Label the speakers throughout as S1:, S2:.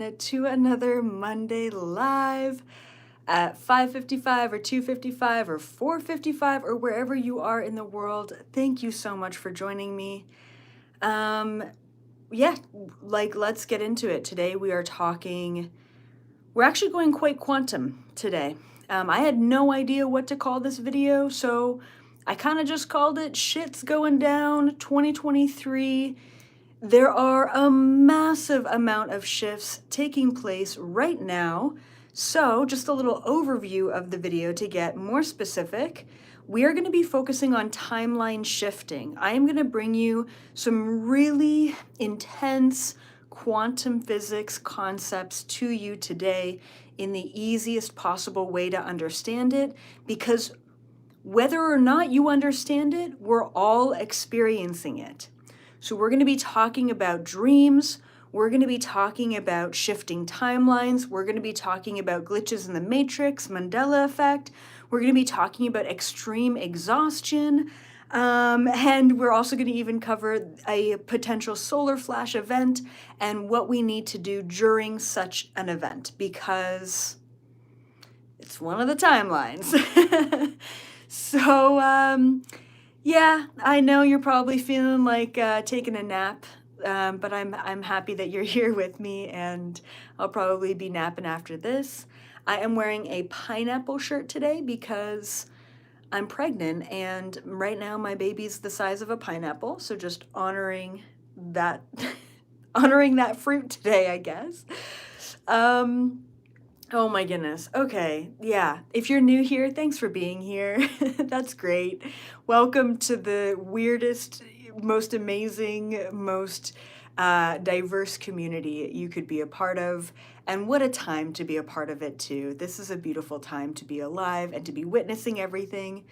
S1: To another Monday live at 5:55 or 2:55 or 4:55 or wherever you are in the world. Thank you so much for joining me. Yeah, let's get into it. Today we're actually going quite quantum today. I had no idea what to call this video, so I kind of just called it Shit's Going Down 2023. There are a massive amount of shifts taking place right now. So just a little overview of the video to get more specific. We are going to be focusing on timeline shifting. I am going to bring you some really intense quantum physics concepts to you today in the easiest possible way to understand it, because whether or not you understand it, we're all experiencing it. So we're going to be talking about dreams, we're going to be talking about shifting timelines, we're going to be talking about glitches in the matrix, Mandela effect, we're going to be talking about extreme exhaustion, and we're also going to even cover a potential solar flash event and what we need to do during such an event, because it's one of the timelines. So, yeah, I know you're probably feeling like taking a nap, but I'm happy that you're here with me, and I'll probably be napping after this. I am wearing a pineapple shirt today because I'm pregnant, and right now my baby's the size of a pineapple, so just honoring that honoring that fruit today, I guess. Oh my goodness. Okay. Yeah. If you're new here, thanks for being here. That's great. Welcome to the weirdest, most amazing, most diverse community you could be a part of. And what a time to be a part of it, too. This is a beautiful time to be alive and to be witnessing everything.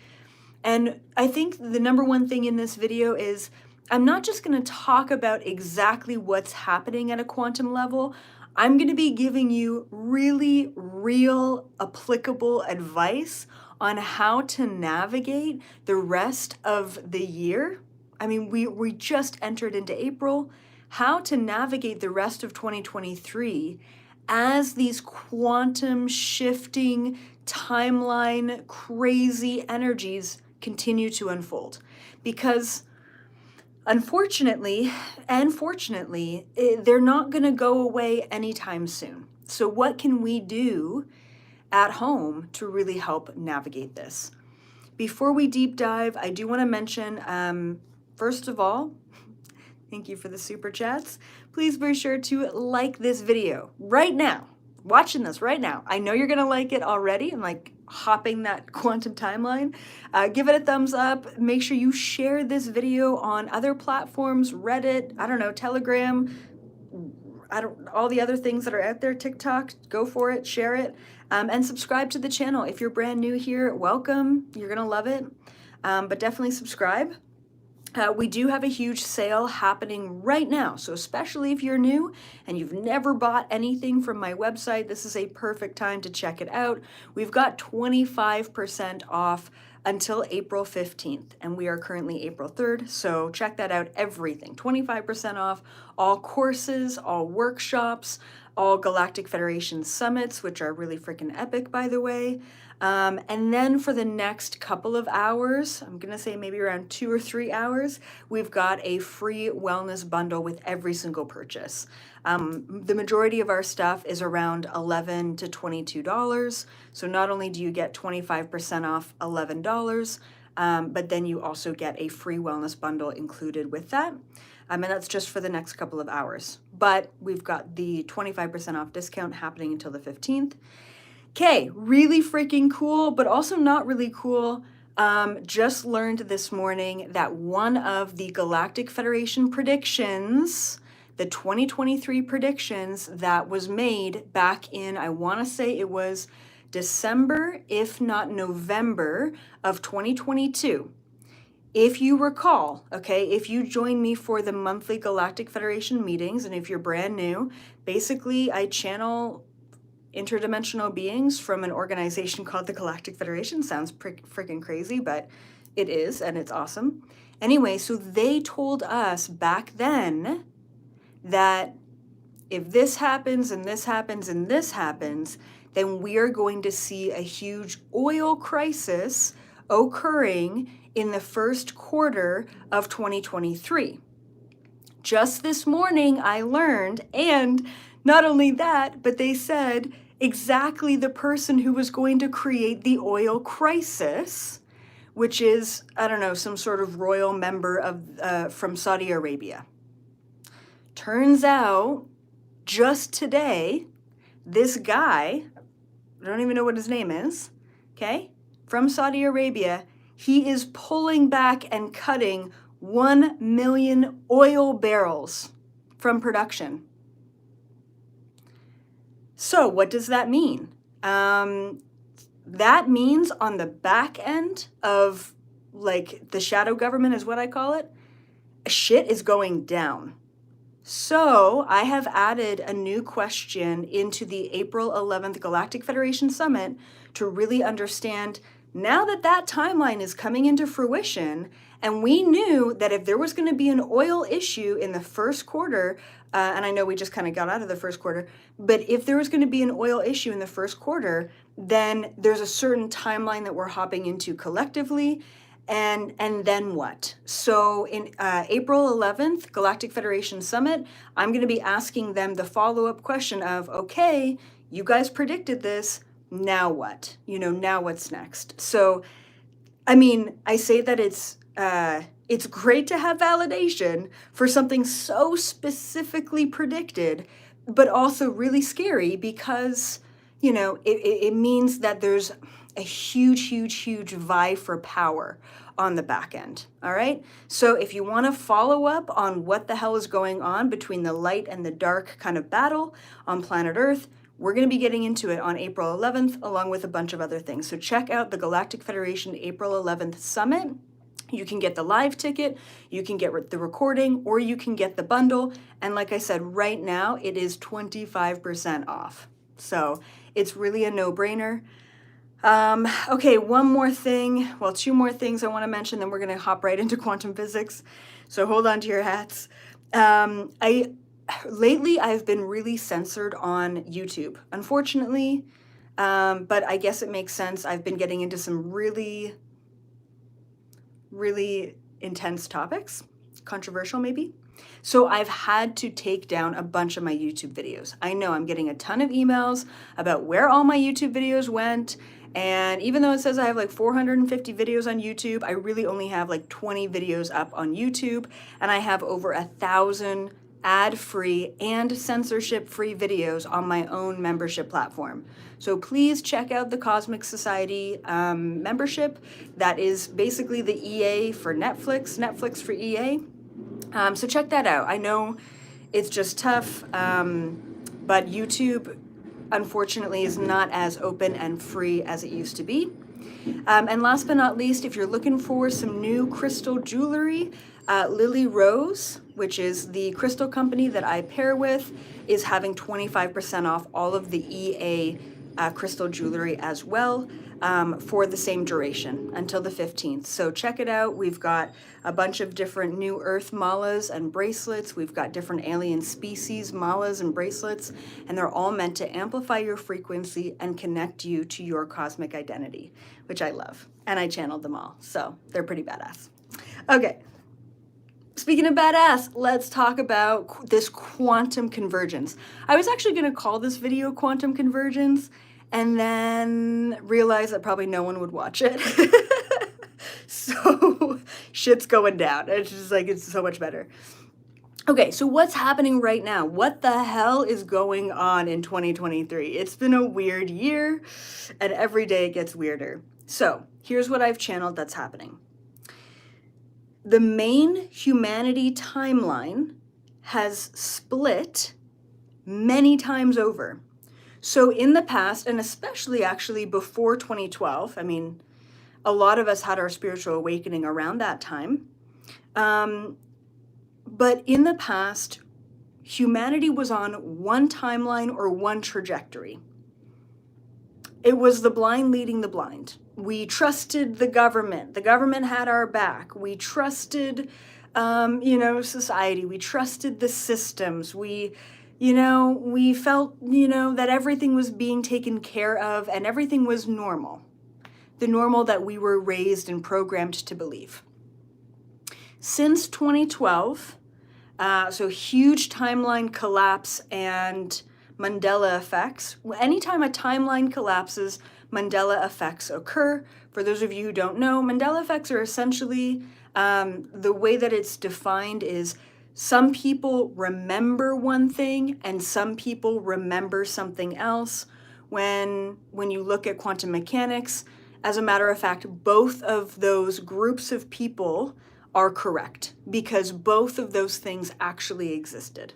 S1: And I think the number one thing in this video is I'm not just going to talk about exactly what's happening at a quantum level. I'm going to be giving you really real, applicable advice on how to navigate the rest of the year. I mean, we just entered into April. How to navigate the rest of 2023 as these quantum shifting timeline crazy energies continue to unfold. Because unfortunately and fortunately, they're not going to go away anytime soon. So what can we do at home to really help navigate this? Before we deep dive, I do want to mention, first of all, thank you for the super chats. Please be sure to like this video right now. Watching this right now. I know you're going to like it already. I'm like hopping that quantum timeline. Give it a thumbs up. Make sure you share this video on other platforms, Reddit, I don't know, Telegram, all the other things that are out there, TikTok. Go for it, share it, and subscribe to the channel. If you're brand new here, welcome. You're going to love it, but definitely subscribe. We do have a huge sale happening right now, so especially if you're new and you've never bought anything from my website, this is a perfect time to check it out. We've got 25% off until April 15th, and we are currently April 3rd, so check that out. Everything, 25% off, all courses, all workshops, all Galactic Federation Summits, which are really freaking epic, by the way. And then for the next couple of hours, I'm going to say maybe around 2 or 3 hours, we've got a free wellness bundle with every single purchase. The majority of our stuff is around $11 to $22. So not only do you get 25% off $11, but then you also get a free wellness bundle included with that. And that's just for the next couple of hours. But we've got the 25% off discount happening until the 15th. Okay, really freaking cool, but also not really cool. Just learned this morning that one of the Galactic Federation predictions, the 2023 predictions that was made back in, I want to say it was December, if not November of 2022. If you recall, okay, if you join me for the monthly Galactic Federation meetings, and if you're brand new, basically I channel interdimensional beings from an organization called the Galactic Federation. Sounds freaking crazy, but it is, and it's awesome. Anyway, so they told us back then that if this happens and this happens and this happens, then we are going to see a huge oil crisis occurring in the first quarter of 2023. Just this morning, I learned, and not only that, but they said exactly the person who was going to create the oil crisis, which is, I don't know, some sort of royal member of from Saudi Arabia. Turns out, just today, this guy, I don't even know what his name is, okay, from Saudi Arabia, he is pulling back and cutting 1 million oil barrels from production. So what does that mean? That means on the back end of, like, the shadow government is what I call it, shit is going down. So I have added a new question into the April 11th Galactic Federation Summit to really understand, now that that timeline is coming into fruition, and we knew that if there was going to be an oil issue in the first quarter, and I know we just kind of got out of the first quarter, but if there was going to be an oil issue in the first quarter, then there's a certain timeline that we're hopping into collectively. And then what? So in April 11th, Galactic Federation Summit, I'm going to be asking them the follow-up question of, okay, you guys predicted this, now what? You know, now what's next? So, I mean, I say that it's great to have validation for something so specifically predicted, but also really scary because, you know, it means that there's a huge vie for power on the back end. All right. So if you want to follow up on what the hell is going on between the light and the dark kind of battle on planet Earth, we're going to be getting into it on April 11th, along with a bunch of other things. So check out the Galactic Federation April 11th Summit. You can get the live ticket, you can get the recording, or you can get the bundle. And like I said, right now it is 25% off. So it's really a no-brainer. Okay, one more thing, well, two more things I want to mention, then we're going to hop right into quantum physics. So hold on to your hats. Lately I've been really censored on YouTube, unfortunately, but I guess it makes sense. I've been getting into some really intense topics, controversial maybe. So I've had to take down a bunch of my YouTube videos. I know I'm getting a ton of emails about where all my YouTube videos went. And even though it says I have like 450 videos on YouTube, I really only have like 20 videos up on YouTube. And I have over 1,000 ad-free and censorship-free videos on my own membership platform. So please check out the Cosmic Society membership. That is basically the EA for Netflix, Netflix for EA. So check that out. I know it's just tough, but YouTube, unfortunately, is not as open and free as it used to be. And last but not least, if you're looking for some new crystal jewelry, Lily Rose, which is the crystal company that I pair with, is having 25% off all of the EA crystal jewelry as well, for the same duration until the 15th. So check it out. We've got a bunch of different new earth malas and bracelets. We've got different alien species malas and bracelets, and they're all meant to amplify your frequency and connect you to your cosmic identity, which I love. And I channeled them all, so they're pretty badass. Okay. Speaking of badass, let's talk about this quantum convergence. I was actually going to call this video quantum convergence and then realized that probably no one would watch it. So shit's going down. It's just like, it's so much better. Okay, so what's happening right now? What the hell is going on in 2023? It's been a weird year, and every day it gets weirder. So here's what I've channeled that's happening. The main humanity timeline has split many times over. So in the past, and especially actually before 2012, I mean, a lot of us had our spiritual awakening around that time. But in the past, humanity was on one timeline or one trajectory. It was the blind leading the blind. We trusted the government. The government had our back. We trusted, society. We trusted the systems. We we felt, that everything was being taken care of and everything was normal. The normal that we were raised and programmed to believe. Since 2012, so huge timeline collapse and Mandela effects. Anytime a timeline collapses, Mandela effects occur. For those of you who don't know, Mandela effects are essentially, the way that it's defined is some people remember one thing and some people remember something else. When you look at quantum mechanics, as a matter of fact, both of those groups of people are correct because both of those things actually existed.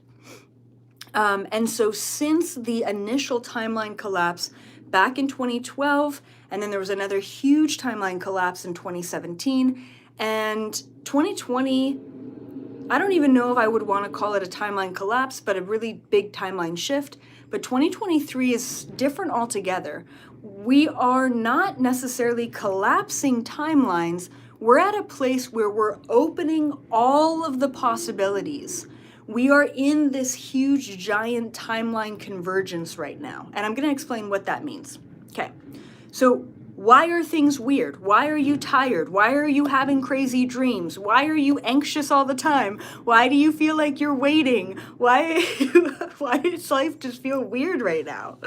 S1: And so since the initial timeline collapse back in 2012, and then there was another huge timeline collapse in 2017, and 2020, I don't even know if I would want to call it a timeline collapse, but a really big timeline shift. But 2023 is different altogether. We are not necessarily collapsing timelines. We're at a place where we're opening all of the possibilities. We are in this huge, giant timeline convergence right now. And I'm going to explain what that means. Okay, so why are things weird? Why are you tired? Why are you having crazy dreams? Why are you anxious all the time? Why do you feel like you're waiting? Why does life just feel weird right now?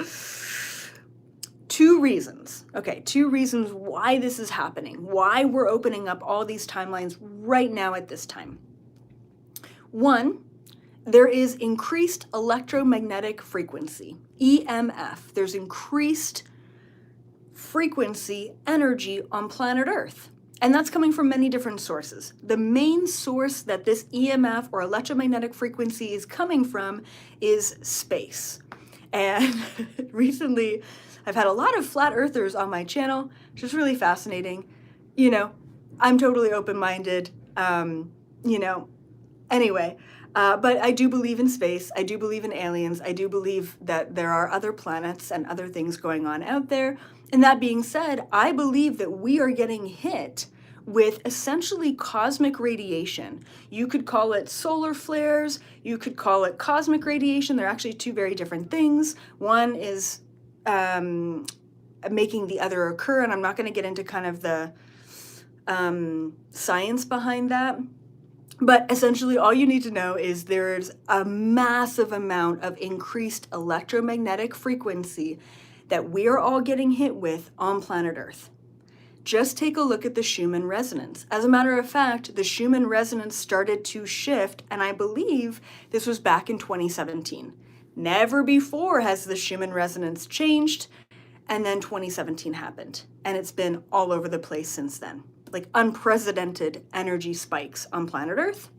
S1: Two reasons. Okay, two reasons why this is happening. Why we're opening up all these timelines right now at this time. One, there is increased electromagnetic frequency, EMF. There's increased frequency energy on planet Earth. And that's coming from many different sources. The main source that this EMF or electromagnetic frequency is coming from is space. And recently, I've had a lot of flat earthers on my channel, which is really fascinating. I'm totally open-minded, anyway. But I do believe in space. I do believe in aliens. I do believe that there are other planets and other things going on out there. And that being said, I believe that we are getting hit with essentially cosmic radiation. You could call it solar flares. You could call it cosmic radiation. They're actually two very different things. One is making the other occur, and I'm not going to get into kind of the science behind that. But essentially, all you need to know is there's a massive amount of increased electromagnetic frequency that we are all getting hit with on planet Earth. Just take a look at the Schumann resonance. As a matter of fact, the Schumann resonance started to shift, and I believe this was back in 2017. Never before has the Schumann resonance changed, and then 2017 happened, and it's been all over the place since then. Like unprecedented energy spikes on planet Earth.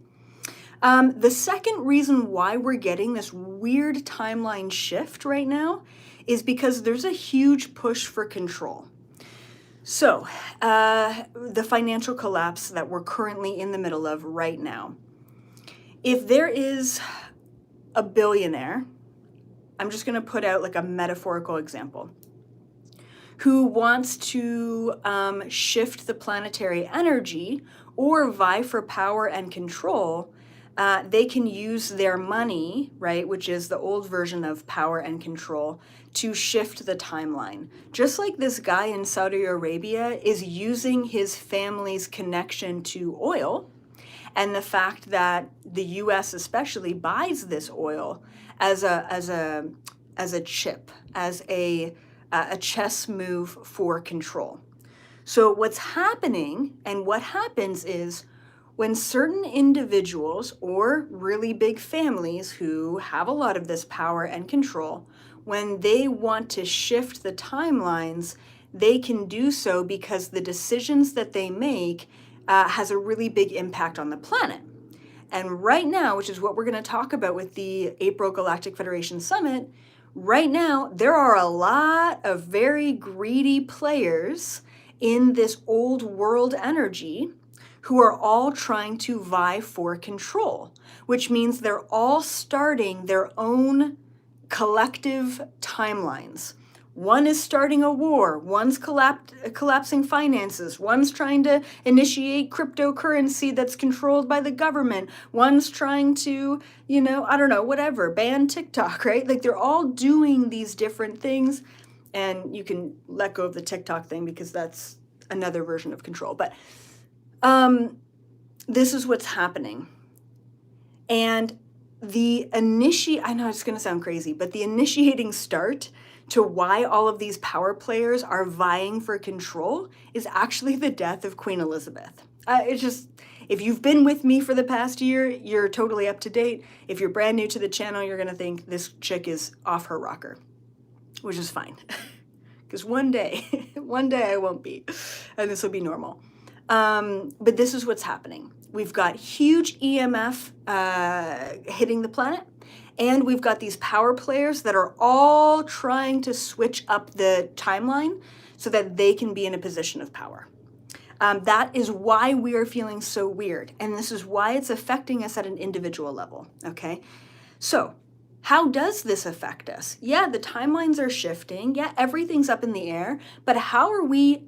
S1: The second reason why we're getting this weird timeline shift right now is because there's a huge push for control. So, the financial collapse that we're currently in the middle of right now. If there is a billionaire, I'm just going to put out like a metaphorical example, who wants to shift the planetary energy or vie for power and control, they can use their money, right, which is the old version of power and control, to shift the timeline. Just like this guy in Saudi Arabia is using his family's connection to oil and the fact that the US especially buys this oil as a chip, as a chess move for control. So what's happening and what happens is when certain individuals or really big families who have a lot of this power and control, when they want to shift the timelines, they can do so because the decisions that they make has a really big impact on the planet. And right now, which is what we're going to talk about with the April Galactic Federation Summit, right now, there are a lot of very greedy players in this old world energy who are all trying to vie for control, which means they're all starting their own collective timelines. One is starting a war, one's collapsing finances, one's trying to initiate cryptocurrency that's controlled by the government, one's trying to, I don't know, whatever, ban TikTok, right? Like they're all doing these different things, and you can let go of the TikTok thing because that's another version of control. But this is what's happening. And I know it's going to sound crazy, but the initiating start to why all of these power players are vying for control is actually the death of Queen Elizabeth. If you've been with me for the past year, you're totally up to date. If you're brand new to the channel, you're going to think this chick is off her rocker, which is fine. Because one day I won't be, and this will be normal. But this is what's happening. We've got huge EMF hitting the planet, and we've got these power players that are all trying to switch up the timeline so that they can be in a position of power. That is why we are feeling so weird, and this is why it's affecting us at an individual level, okay? So, how does this affect us? Yeah, the timelines are shifting. Yeah, everything's up in the air. But how are we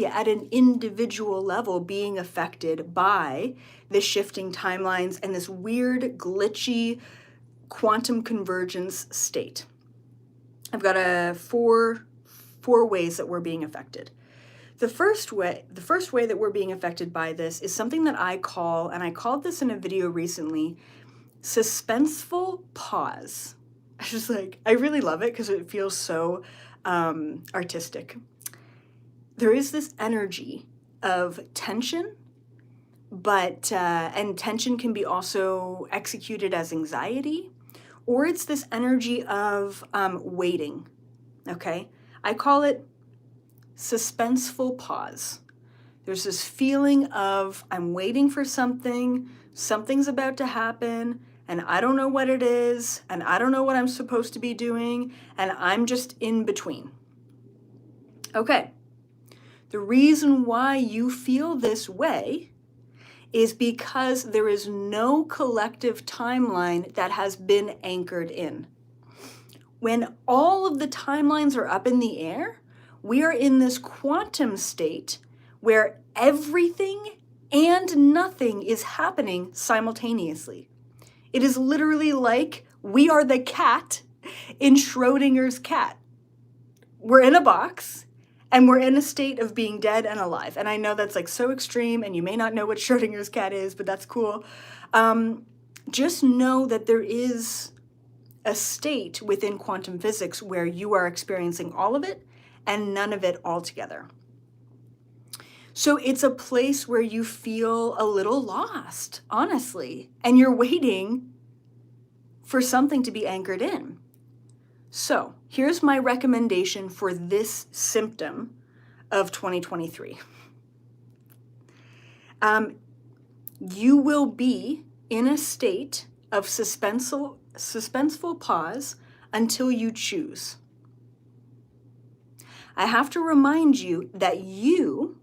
S1: at an individual level being affected by the shifting timelines and this weird, glitchy quantum convergence state? I've got four ways that we're being affected. The first way that we're being affected by this is something that I call, and I called this in a video recently, suspenseful pause. I really love it because it feels so artistic. There is this energy of tension, and tension can be also executed as anxiety, or it's this energy of waiting, okay? I call it suspenseful pause. There's this feeling of I'm waiting for something's about to happen, and I don't know what it is, and I don't know what I'm supposed to be doing, and I'm just in between. Okay, the reason why you feel this way is because there is no collective timeline that has been anchored in. When all of the timelines are up in the air, we are in this quantum state where everything and nothing is happening simultaneously. It is literally like we are the cat in Schrodinger's cat. We're in a box and we're in a state of being dead and alive. And I know that's like so extreme and you may not know what Schrodinger's cat is, but that's cool. Just know that there is a state within quantum physics where you are experiencing all of it and none of it altogether. So it's a place where you feel a little lost, honestly, and you're waiting for something to be anchored in. So here's my recommendation for this symptom of 2023. You will be in a state of suspenseful pause until you choose. I have to remind you that you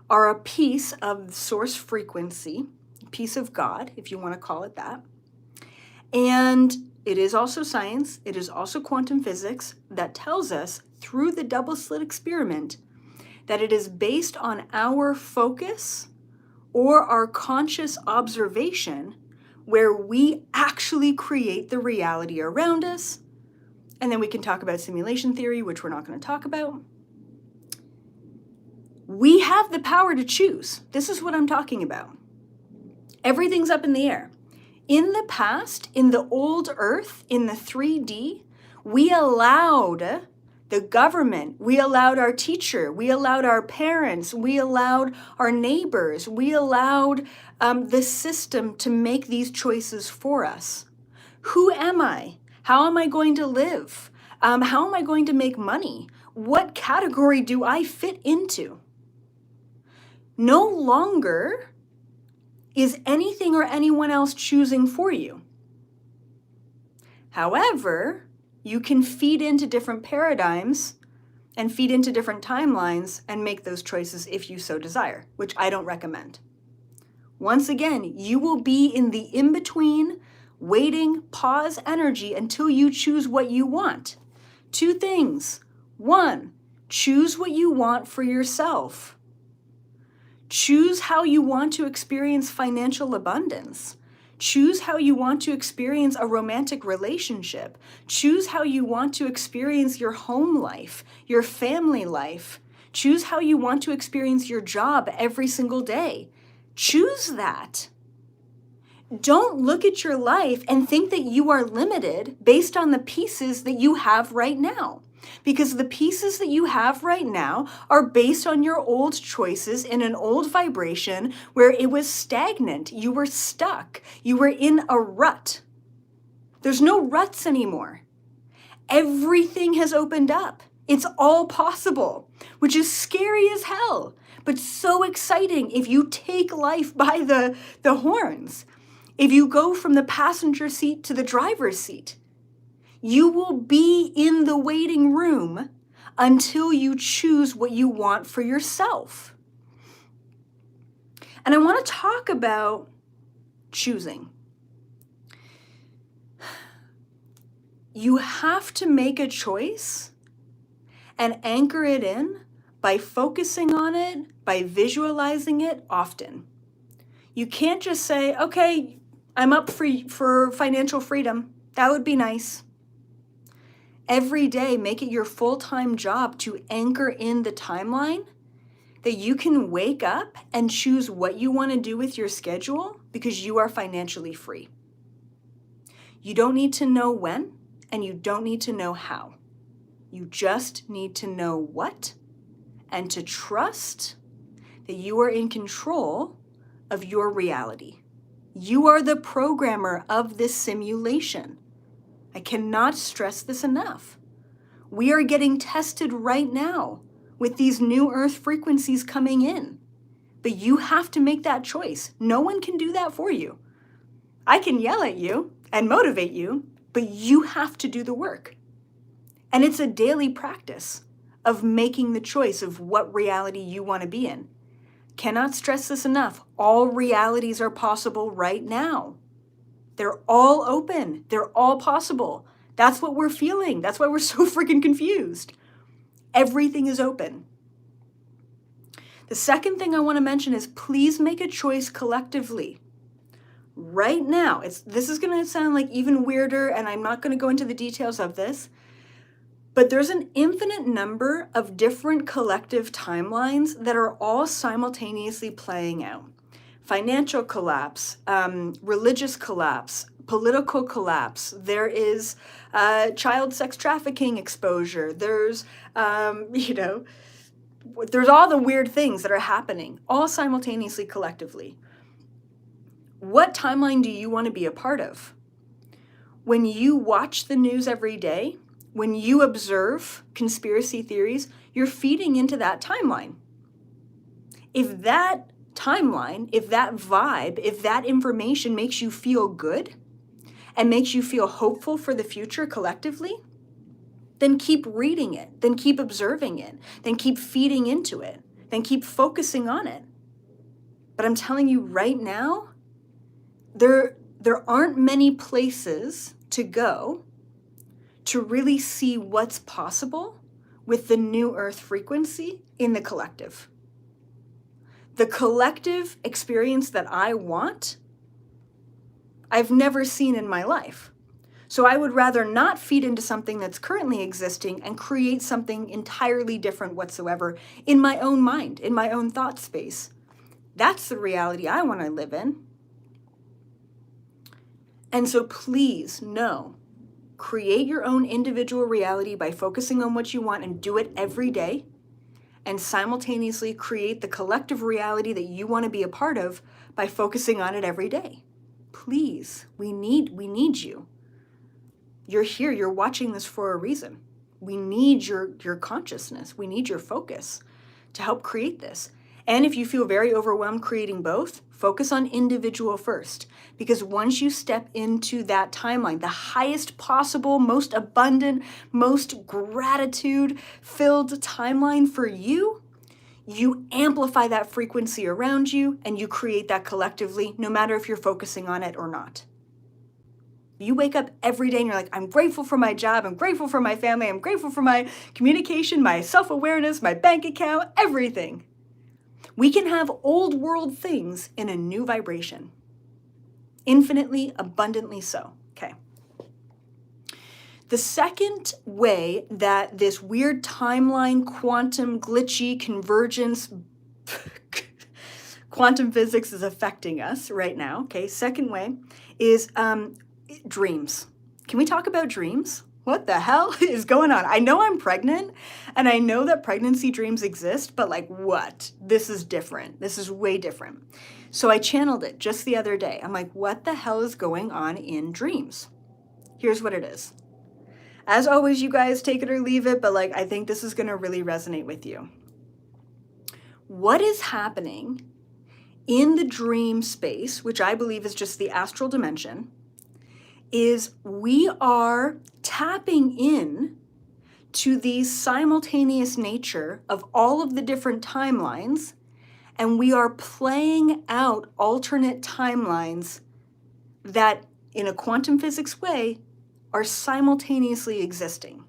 S1: are a piece of source frequency, a piece of God, if you want to call it that. And it is also science, it is also quantum physics that tells us through the double slit experiment that it is based on our focus or our conscious observation where we actually create the reality around us. And then we can talk about simulation theory, which we're not going to talk about. We have the power to choose. This is what I'm talking about. Everything's up in the air. In the past, in the old Earth, in the 3D, we allowed the government, we allowed our teacher, we allowed our parents, we allowed our neighbors, we allowed the system to make these choices for us. Who am I? How am I going to live? How am I going to make money? What category do I fit into? No longer is anything or anyone else choosing for you. However, you can feed into different paradigms and feed into different timelines and make those choices if you so desire, which I don't recommend. Once again, you will be in the in-between, waiting, pause energy until you choose what you want. Two things. One, choose what you want for yourself. Choose how you want to experience financial abundance. Choose how you want to experience a romantic relationship. Choose how you want to experience your home life, your family life. Choose how you want to experience your job every single day. Choose that. Don't look at your life and think that you are limited based on the pieces that you have right now. Because the pieces that you have right now are based on your old choices in an old vibration where it was stagnant. You were stuck. You were in a rut. There's no ruts anymore. Everything has opened up. It's all possible, which is scary as hell, but so exciting if you take life by the horns. If you go from the passenger seat to the driver's seat, you will be in the waiting room until you choose what you want for yourself. And I want to talk about choosing. You have to make a choice and anchor it in by focusing on it, by visualizing it often. You can't just say, okay, I'm up for financial freedom. That would be nice. Every day, make it your full-time job to anchor in the timeline that you can wake up and choose what you want to do with your schedule because you are financially free. You don't need to know when, and you don't need to know how. You just need to know what and to trust that you are in control of your reality. You are the programmer of this simulation. I cannot stress this enough. We are getting tested right now with these new earth frequencies coming in. But you have to make that choice. No one can do that for you. I can yell at you and motivate you, but you have to do the work. And it's a daily practice of making the choice of what reality you want to be in. Cannot stress this enough. All realities are possible right now. They're all open. They're all possible. That's what we're feeling. That's why we're so freaking confused. Everything is open. The second thing I want to mention is please make a choice collectively. Right now, this is going to sound like even weirder, and I'm not going to go into the details of this, but there's an infinite number of different collective timelines that are all simultaneously playing out. Financial collapse, religious collapse, political collapse. There is child sex trafficking exposure. There's, there's all the weird things that are happening, all simultaneously, collectively. What timeline do you want to be a part of? When you watch the news every day, when you observe conspiracy theories, you're feeding into that timeline. If that timeline, if that vibe, if that information makes you feel good and makes you feel hopeful for the future collectively, then keep reading it, then keep observing it, then keep feeding into it, then keep focusing on it. But I'm telling you right now, there aren't many places to go to really see what's possible with the new earth frequency in the collective. The collective experience that I want, I've never seen in my life. So I would rather not feed into something that's currently existing and create something entirely different whatsoever in my own mind, in my own thought space. That's the reality I want to live in. And so please know, create your own individual reality by focusing on what you want and do it every day, and simultaneously create the collective reality that you want to be a part of by focusing on it every day. Please, we need you. You're here, you're watching this for a reason. We need your consciousness. We need your focus to help create this. And if you feel very overwhelmed creating both, focus on individual first. Because once you step into that timeline, the highest possible, most abundant, most gratitude-filled timeline for you, you amplify that frequency around you and you create that collectively, no matter if you're focusing on it or not. You wake up every day and you're like, I'm grateful for my job, I'm grateful for my family, I'm grateful for my communication, my self-awareness, my bank account, everything. We can have old world things in a new vibration. Infinitely, abundantly so. Okay. The second way that this weird timeline, quantum, glitchy, convergence, quantum physics is affecting us right now, okay, second way is dreams. Can we talk about dreams? What the hell is going on? I know I'm pregnant and I know that pregnancy dreams exist, but like what? This is different. This is way different. So I channeled it just the other day. I'm like, what the hell is going on in dreams? Here's what it is. As always, you guys take it or leave it, but like I think this is going to really resonate with you. What is happening in the dream space, which I believe is just the astral dimension, is we are tapping in to the simultaneous nature of all of the different timelines, and we are playing out alternate timelines that, in a quantum physics way, are simultaneously existing.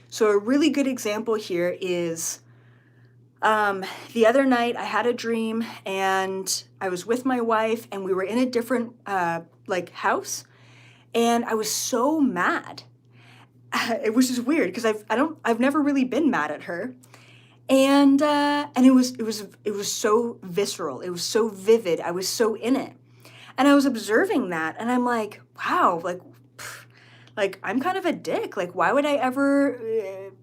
S1: So a really good example here is the other night I had a dream and I was with my wife and we were in a different house, and I was so mad. It was just weird because I've never really been mad at her. And it was so visceral. It was so vivid. I was so in it. And I was observing that and I'm like, wow, like I'm kind of a dick. Like, why would I ever,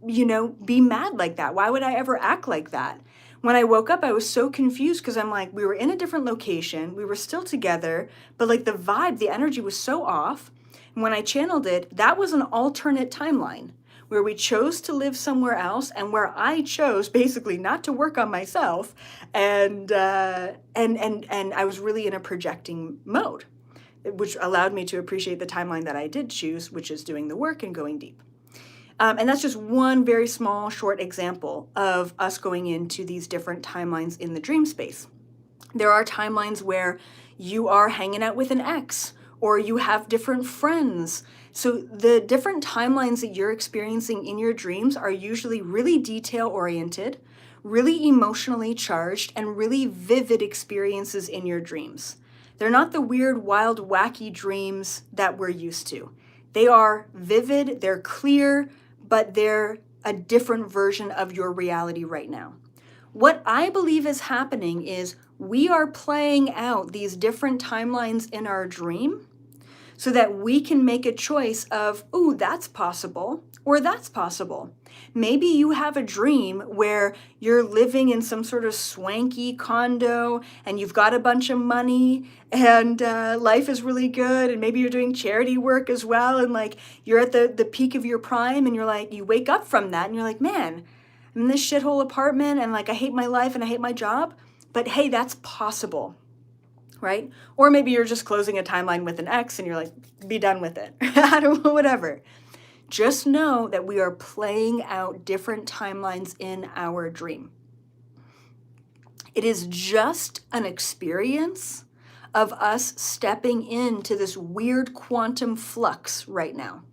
S1: be mad like that? Why would I ever act like that? When I woke up, I was so confused because I'm like, we were in a different location. We were still together, but like the vibe, the energy was so off. And when I channeled it, that was an alternate timeline where we chose to live somewhere else and where I chose basically not to work on myself. And I was really in a projecting mode, which allowed me to appreciate the timeline that I did choose, which is doing the work and going deep. And that's just one very small, short example of us going into these different timelines in the dream space. There are timelines where you are hanging out with an ex, or you have different friends. So the different timelines that you're experiencing in your dreams are usually really detail-oriented, really emotionally charged, and really vivid experiences in your dreams. They're not the weird, wild, wacky dreams that we're used to. They are vivid, they're clear, but they're a different version of your reality right now. What I believe is happening is we are playing out these different timelines in our dream so that we can make a choice of, ooh, that's possible, or that's possible. Maybe you have a dream where you're living in some sort of swanky condo and you've got a bunch of money and life is really good, and maybe you're doing charity work as well, and like you're at the peak of your prime, and you're like, you wake up from that and you're like, man, I'm in this shithole apartment and like I hate my life and I hate my job, but hey, that's possible. Right? Or maybe you're just closing a timeline with an ex and you're like, be done with it. I don't know, whatever. Just know that we are playing out different timelines in our dream. It is just an experience of us stepping into this weird quantum flux right now.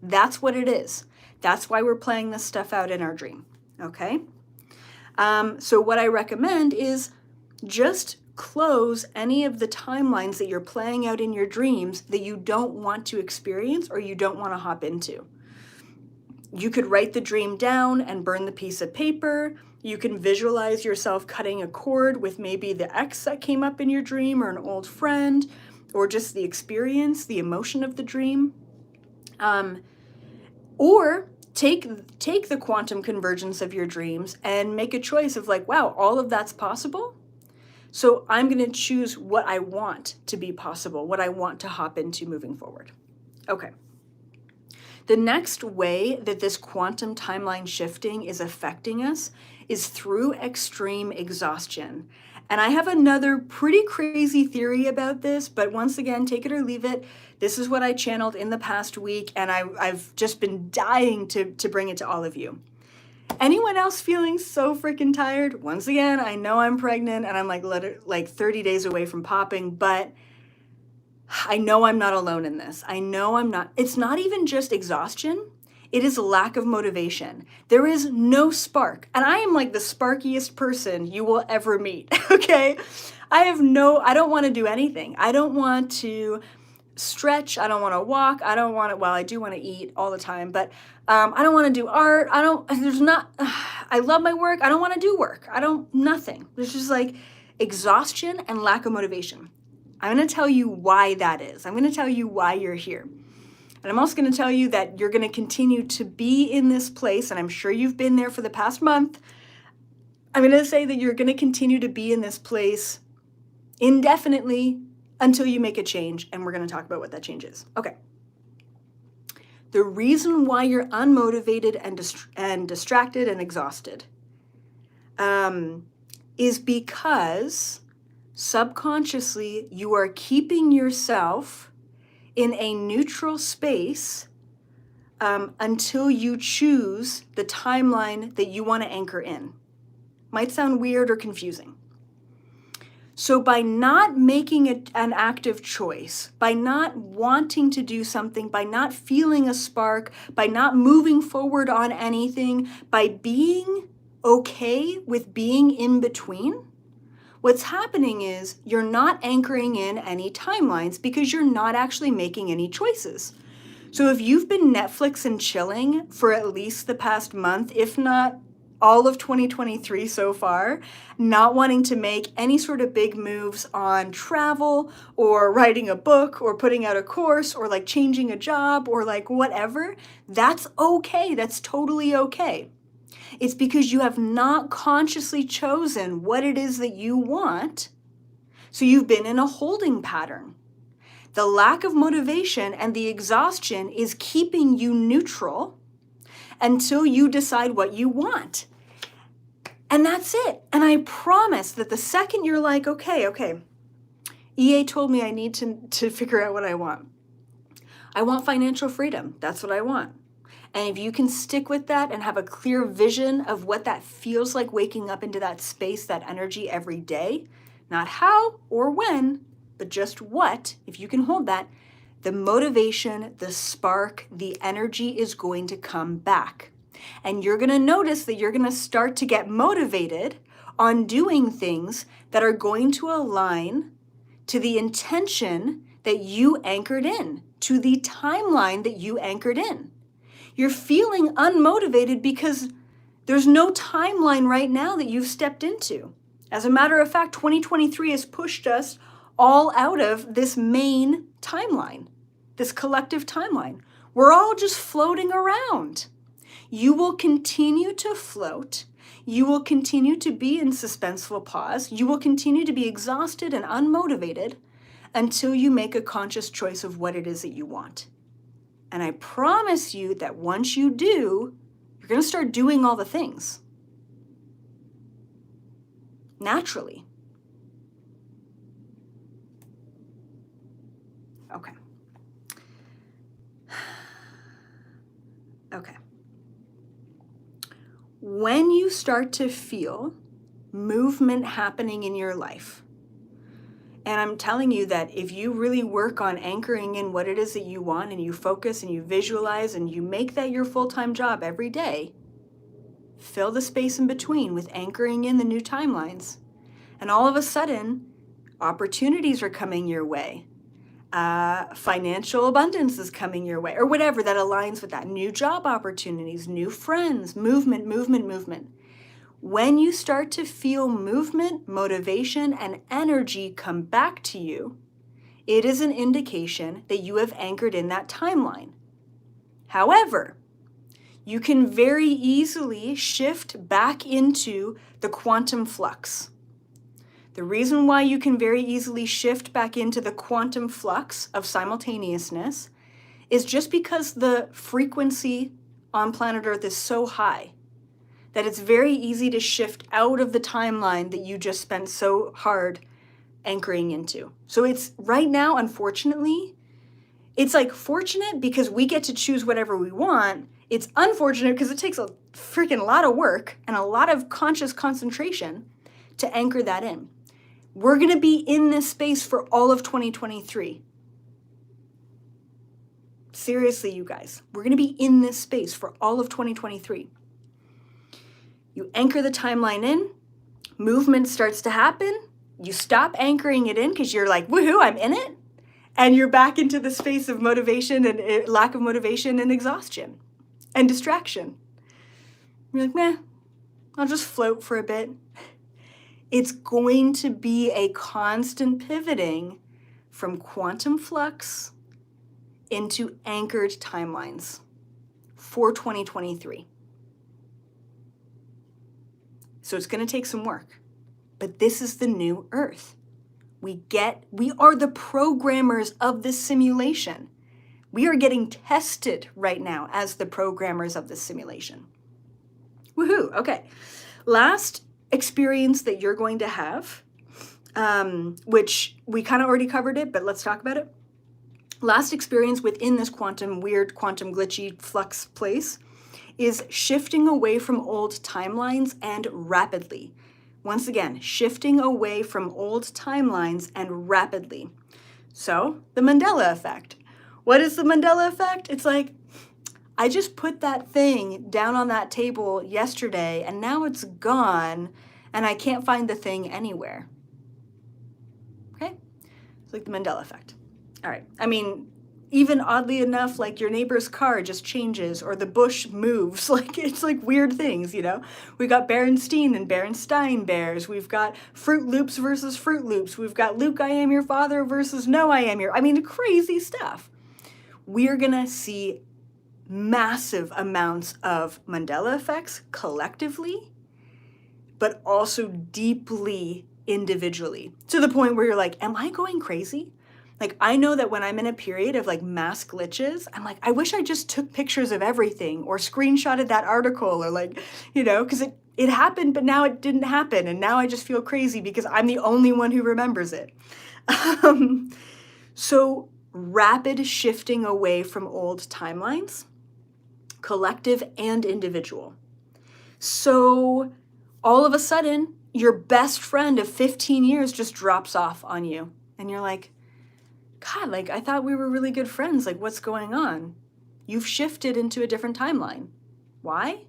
S1: That's what it is. That's why we're playing this stuff out in our dream. Okay? So what I recommend is just close any of the timelines that you're playing out in your dreams that you don't want to experience or you don't want to hop into. You could write the dream down and burn the piece of paper. You can visualize yourself cutting a cord with maybe the ex that came up in your dream or an old friend, or just the experience, the emotion of the dream. Or take the quantum convergence of your dreams and make a choice of like, wow, all of that's possible. So I'm going to choose what I want to be possible, what I want to hop into moving forward. Okay. The next way that this quantum timeline shifting is affecting us is through extreme exhaustion. And I have another pretty crazy theory about this, but once again, take it or leave it. This is what I channeled in the past week, and I've just been dying to bring it to all of you. Anyone else feeling so freaking tired? Once again, I know I'm pregnant and I'm like 30 days away from popping, but I know I'm not alone in this. I know I'm not. It's not even just exhaustion. It is a lack of motivation. There is no spark. And I am like the sparkiest person you will ever meet, okay? I don't want to do anything. I don't want to stretch. I don't want to walk. I do want to eat all the time, but I don't want to do art. I love my work. I don't want to do work. Nothing. There's just like exhaustion and lack of motivation. I'm going to tell you why that is. I'm going to tell you why you're here. And I'm also going to tell you that you're going to continue to be in this place, and I'm sure you've been there for the past month. I'm going to say that you're going to continue to be in this place indefinitely until you make a change, and we're going to talk about what that change is. Okay. The reason why you're unmotivated and distracted and exhausted is because subconsciously you are keeping yourself in a neutral space until you choose the timeline that you want to anchor in. Might sound weird or confusing. So by not making an active choice, by not wanting to do something, by not feeling a spark, by not moving forward on anything, by being okay with being in between, what's happening is you're not anchoring in any timelines because you're not actually making any choices. So if you've been Netflix and chilling for at least the past month, if not all of 2023 so far, not wanting to make any sort of big moves on travel or writing a book or putting out a course or like changing a job or like whatever, that's okay. That's totally okay. It's because you have not consciously chosen what it is that you want. So you've been in a holding pattern. The lack of motivation and the exhaustion is keeping you neutral until you decide what you want. And that's it. And I promise that the second you're like, okay, EA told me I need to figure out what I want. I want financial freedom. That's what I want. And if you can stick with that and have a clear vision of what that feels like, waking up into that space, that energy every day, not how or when, but just what, if you can hold that, the motivation, the spark, the energy is going to come back. And you're going to notice that you're going to start to get motivated on doing things that are going to align to the intention that you anchored in, to the timeline that you anchored in. You're feeling unmotivated because there's no timeline right now that you've stepped into. As a matter of fact, 2023 has pushed us all out of this main timeline, this collective timeline. We're all just floating around. You will continue to float. You will continue to be in suspenseful pause. You will continue to be exhausted and unmotivated until you make a conscious choice of what it is that you want. And I promise you that once you do, you're going to start doing all the things naturally. Okay. Okay. When you start to feel movement happening in your life, and I'm telling you that if you really work on anchoring in what it is that you want and you focus and you visualize and you make that your full-time job every day, fill the space in between with anchoring in the new timelines. And all of a sudden, opportunities are coming your way. Financial abundance is coming your way, or whatever that aligns with that. New job opportunities, new friends, movement. When you start to feel movement, motivation, and energy come back to you, it is an indication that you have anchored in that timeline. However, you can very easily shift back into the quantum flux. The reason why you can very easily shift back into the quantum flux of simultaneousness is just because the frequency on planet Earth is so high that it's very easy to shift out of the timeline that you just spent so hard anchoring into. So it's right now, unfortunately, it's like fortunate because we get to choose whatever we want. It's unfortunate because it takes a freaking lot of work and a lot of conscious concentration to anchor that in. We're going to be in this space for all of 2023. Seriously, you guys, we're going to be in this space for all of 2023. You anchor the timeline in, movement starts to happen, you stop anchoring it in because you're like, woohoo, I'm in it, and you're back into the space of motivation and lack of motivation and exhaustion and distraction. You're like, meh, I'll just float for a bit. It's going to be a constant pivoting from quantum flux into anchored timelines for 2023. So it's going to take some work, but this is the new Earth. We are the programmers of this simulation. We are getting tested right now as the programmers of this simulation. Woohoo, okay. Last experience that you're going to have, which we kind of already covered it, but let's talk about it. Last experience within this weird quantum glitchy flux place is shifting away from old timelines and rapidly. Once again, shifting away from old timelines and rapidly. So, the Mandela effect. What is the Mandela effect? It's like, I just put that thing down on that table yesterday and now it's gone and I can't find the thing anywhere. Okay? It's like the Mandela effect. All right. I mean, even oddly enough, like your neighbor's car just changes or the bush moves. Like it's like weird things, you know? We got Berenstein and Berenstein bears. We've got Fruit Loops versus Fruit Loops. We've got Luke, I am your father versus no, I am your. I mean, crazy stuff. We're going to see massive amounts of Mandela effects collectively, but also deeply individually, to the point where you're like, am I going crazy? Like, I know that when I'm in a period of like mass glitches, I'm like, I wish I just took pictures of everything or screenshotted that article or like, you know, because it happened, but now it didn't happen. And now I just feel crazy because I'm the only one who remembers it. So rapid shifting away from old timelines, collective and individual. So all of a sudden, your best friend of 15 years just drops off on you. And you're like, God, like, I thought we were really good friends. Like, what's going on? You've shifted into a different timeline. Why?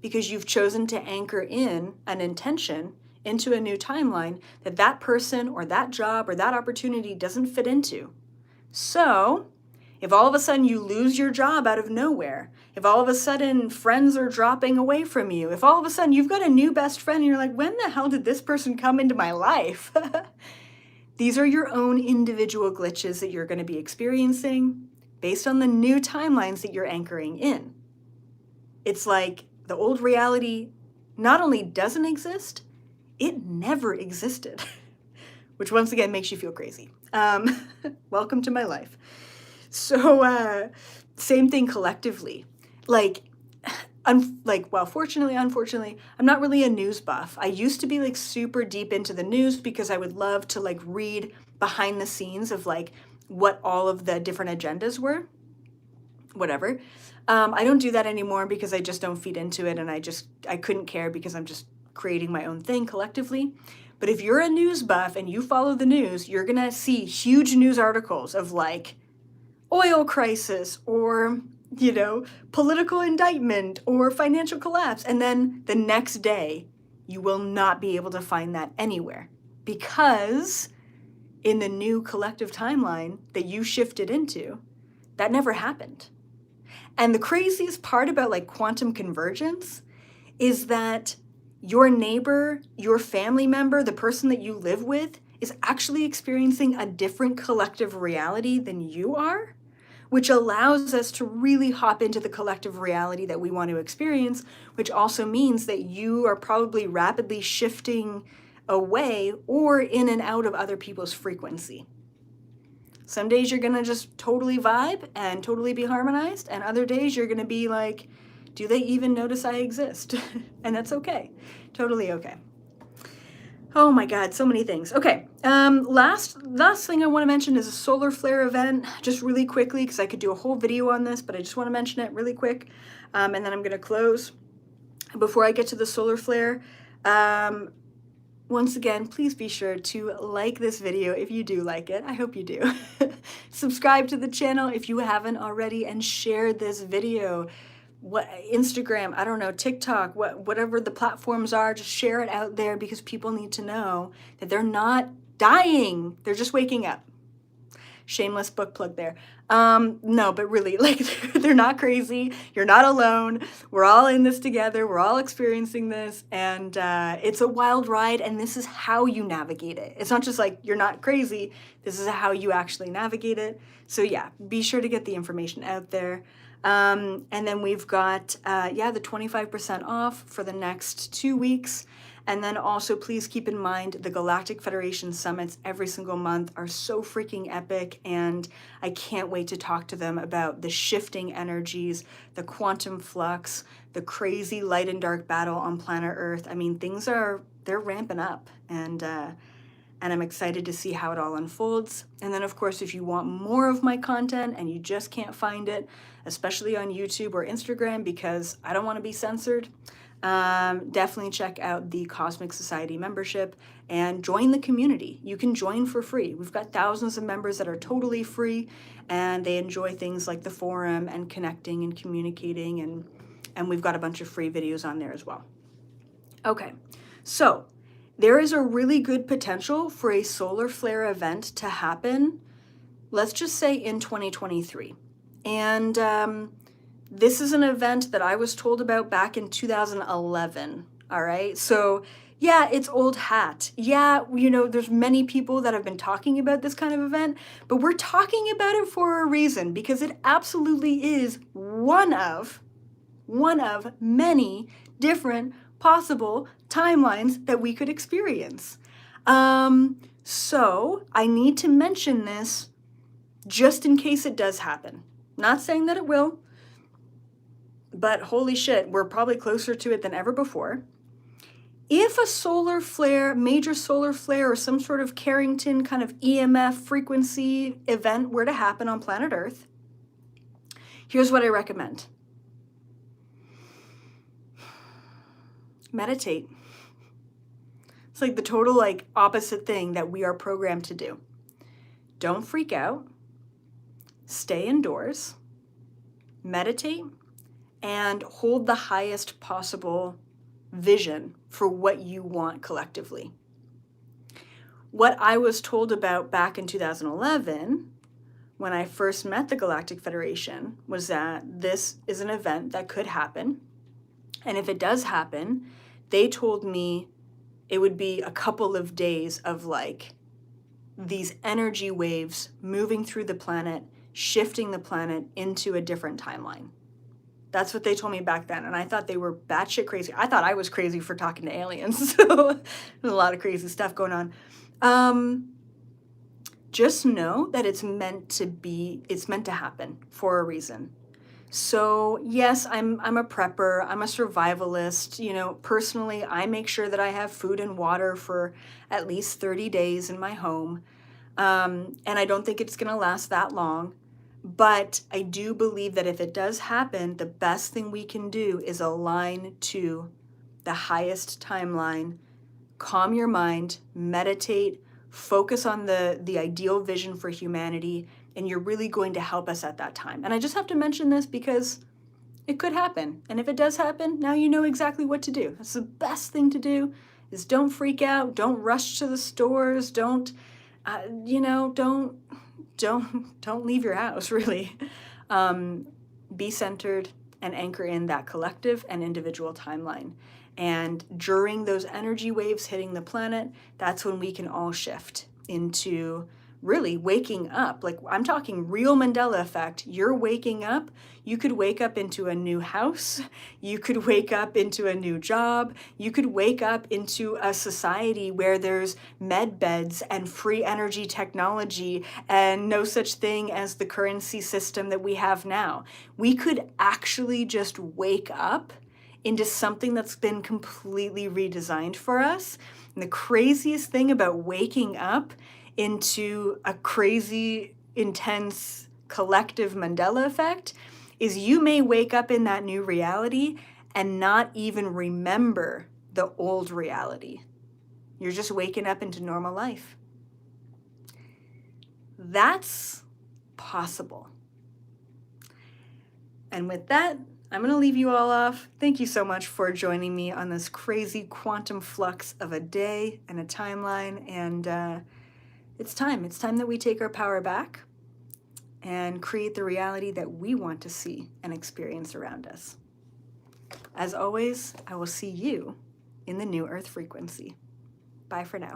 S1: Because you've chosen to anchor in an intention into a new timeline that that person or that job or that opportunity doesn't fit into. So, if all of a sudden you lose your job out of nowhere, if all of a sudden friends are dropping away from you, if all of a sudden you've got a new best friend and you're like, when the hell did this person come into my life? These are your own individual glitches that you're going to be experiencing based on the new timelines that you're anchoring in. It's like the old reality not only doesn't exist, it never existed, which once again makes you feel crazy. Welcome to my life. So same thing collectively. Fortunately, unfortunately, I'm not really a news buff. I used to be like super deep into the news because I would love to like read behind the scenes of like what all of the different agendas were, whatever. I don't do that anymore because I just don't feed into it and I couldn't care because I'm just creating my own thing collectively. But if you're a news buff and you follow the news, you're going to see huge news articles of like oil crisis or, you know, political indictment or financial collapse. And then the next day, you will not be able to find that anywhere because in the new collective timeline that you shifted into, that never happened. And the craziest part about like quantum convergence is that your neighbor, your family member, the person that you live with is actually experiencing a different collective reality than you are, which allows us to really hop into the collective reality that we want to experience, which also means that you are probably rapidly shifting away or in and out of other people's frequency. Some days you're going to just totally vibe and totally be harmonized, and other days you're going to be like, do they even notice I exist? And that's okay. Totally okay. Oh my God, so many things. Okay, last thing I want to mention is a solar flare event, just really quickly, because I could do a whole video on this, but I just want to mention it really quick, and then I'm going to close. Before I get to the solar flare, one Once again, please be sure to like this video if you do like it. I hope you do. Subscribe to the channel if you haven't already, and share this video. What Instagram, I don't know, TikTok, whatever the platforms are, just share it out there, because people need to know that they're not dying. They're just waking up. Shameless book plug there. No, but really, like, they're not crazy. You're not alone. We're all in this together. We're all experiencing this, and it's a wild ride, and this is how you navigate it. It's not just like, you're not crazy. This is how you actually navigate it. So yeah, be sure to get the information out there. And then we've got, the 25% off for the next 2 weeks. And then also, please keep in mind, the Galactic Federation Summits every single month are so freaking epic, and I can't wait to talk to them about the shifting energies, the quantum flux, the crazy light and dark battle on planet Earth. I mean, they're ramping up, and I'm excited to see how it all unfolds. And then, of course, if you want more of my content and you just can't find it, especially on YouTube or Instagram, because I don't want to be censored, definitely check out the Cosmic Society membership and join the community. You can join for free. We've got thousands of members that are totally free, and they enjoy things like the forum and connecting and communicating, and we've got a bunch of free videos on there as well. Okay, so there is a really good potential for a solar flare event to happen, let's just say in 2023. And this is an event that I was told about back in 2011, all right? So yeah, it's old hat. Yeah, there's many people that have been talking about this kind of event, but we're talking about it for a reason, because it absolutely is one of many different possible timelines that we could experience. So I need to mention this just in case it does happen. Not saying that it will, but holy shit, we're probably closer to it than ever before. If a solar flare, major solar flare, or some sort of Carrington kind of EMF frequency event were to happen on planet Earth, here's what I recommend. Meditate. It's like the total opposite thing that we are programmed to do. Don't freak out. Stay indoors. Meditate. And hold the highest possible vision for what you want collectively. What I was told about back in 2011, when I first met the Galactic Federation, was that this is an event that could happen. And if it does happen, they told me it would be a couple of days of these energy waves moving through the planet, shifting the planet into a different timeline. That's what they told me back then, and I thought they were batshit crazy. I thought I was crazy for talking to aliens, so there's a lot of crazy stuff going on. Just know that it's meant to happen for a reason. So yes, I'm a prepper, I'm a survivalist. Personally, I make sure that I have food and water for at least 30 days in my home, and I don't think it's gonna last that long. But I do believe that if it does happen, the best thing we can do is align to the highest timeline, calm your mind, meditate, focus on the ideal vision for humanity, and you're really going to help us at that time. And I just have to mention this because it could happen. And if it does happen, now you know exactly what to do. That's the best thing to do, is don't freak out, don't rush to the stores, don't leave your house, really. Be centered and anchor in that collective and individual timeline. And during those energy waves hitting the planet, that's when we can all shift into really waking up. I'm talking real Mandela effect. You're waking up. You could wake up into a new house. You could wake up into a new job. You could wake up into a society where there's med beds and free energy technology and no such thing as the currency system that we have now. We could actually just wake up into something that's been completely redesigned for us. And the craziest thing about waking up into a crazy, intense, collective Mandela effect is you may wake up in that new reality and not even remember the old reality. You're just waking up into normal life. That's possible. And with that, I'm going to leave you all off. Thank you so much for joining me on this crazy quantum flux of a day and a timeline. And it's time. It's time that we take our power back and create the reality that we want to see and experience around us. As always, I will see you in the new Earth frequency. Bye for now.